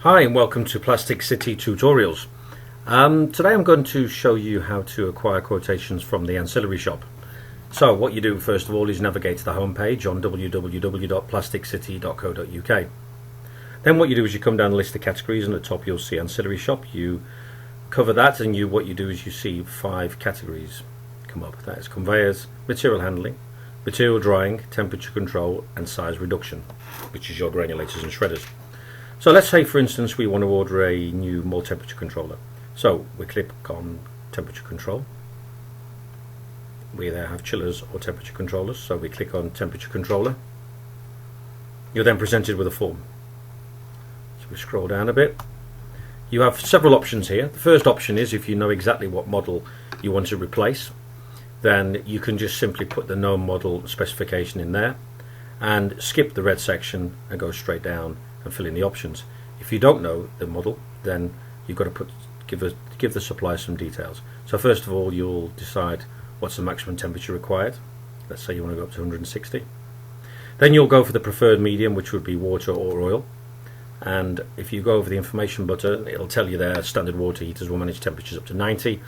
Hi and welcome to PlastikCity tutorials. Today I'm going to show you how to acquire quotations from the Ancillary shop. So what you do first of all is navigate to the home page on www.plasticcity.co.uk. Then what you do is you come down the list of categories, and at the top you'll see Ancillary shop. You cover that, and what you do is you see 5 categories come up. That is conveyors, material handling, material drying, temperature control and size reduction, which is your granulators and shredders. So let's say for instance we want to order a new mold temperature controller. So we click on temperature control. We either have chillers or temperature controllers, so we click on temperature controller. You're then presented with a form. So we scroll down a bit. You have several options here. The first option is if you know exactly what model you want to replace, then you can just simply put the known model specification in there and skip the red section and go straight down and fill in the options. If you don't know the model, then you've got to give the supplier some details. So first of all, you'll decide what's the maximum temperature required. Let's say you want to go up to 160. Then you'll go for the preferred medium, which would be water or oil. And if you go over the information button, it'll tell you there standard water heaters will manage temperatures up to 90,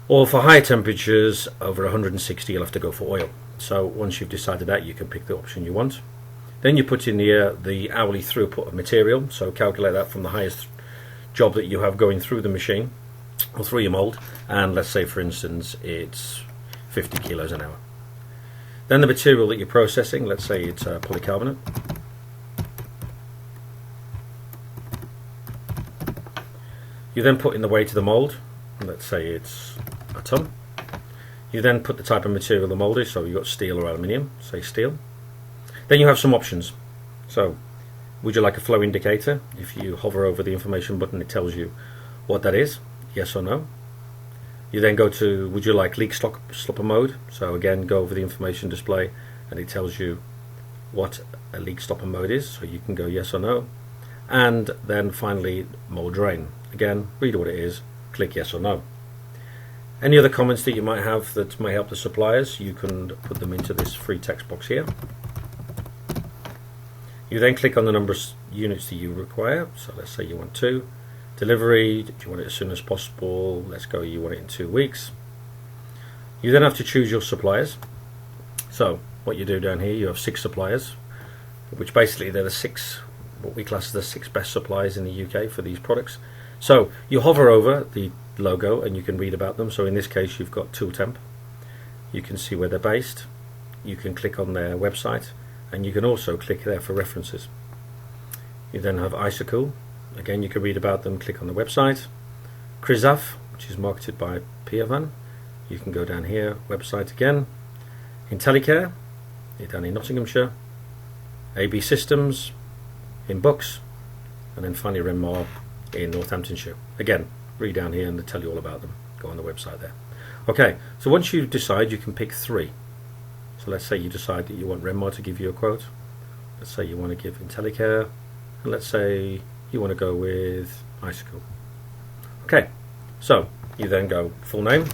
or for higher temperatures over 160 you'll have to go for oil. So once you've decided that, you can pick the option you want. Then you put in the hourly throughput of material, so calculate that from the highest job that you have going through the machine or through your mold, and let's say for instance it's 50 kilos an hour. Then the material that you're processing, let's say it's polycarbonate. You then put in the weight of the mold, let's say it's a ton. You then put the type of material the mold is, so you've got steel or aluminium, say steel. Then you have some options. So would you like a flow indicator? If you hover over the information button, it tells you what that is, yes or no. You then go to would you like leak stopper mode? So again, go over the information display and it tells you what a leak stopper mode is, so you can go yes or no. And then finally mold drain. Again, read what it is, click yes or no. Any other comments that you might have that may help the suppliers, you can put them into this free text box here. You then click on the number of units that you require. So let's say you want 2. Delivery, do you want it as soon as possible? Let's go, you want it in 2 weeks. You then have to choose your suppliers. So what you do down here, you have 6 suppliers, which basically they're the 6, what we class as the 6 best suppliers in the UK for these products. So you hover over the logo and you can read about them. So in this case you've got Tool Temp. You can see where they're based. You can click on their website, and you can also click there for references. You then have Isocool. Again, you can read about them, click on the website. Krizaf, which is marketed by Piavan. You can go down here, website again. Intellicare, you're down in Nottinghamshire. AB Systems in Bucks, and then finally Renmar in Northamptonshire. Again, read down here and they'll tell you all about them. Go on the website there. Okay, so once you decide, you can pick 3. So let's say you decide that you want Renmar to give you a quote. Let's say you want to give Intellicare, and let's say you want to go with Icicle. Okay, so you then go full name.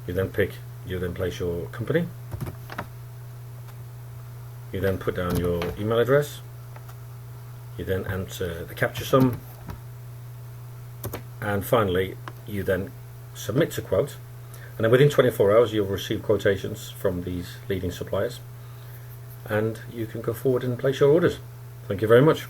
You then place your company. You then put down your email address. You then enter the capture sum, and finally you then submit to quote. And then within 24 hours you'll receive quotations from these leading suppliers, and you can go forward and place your orders. Thank you very much.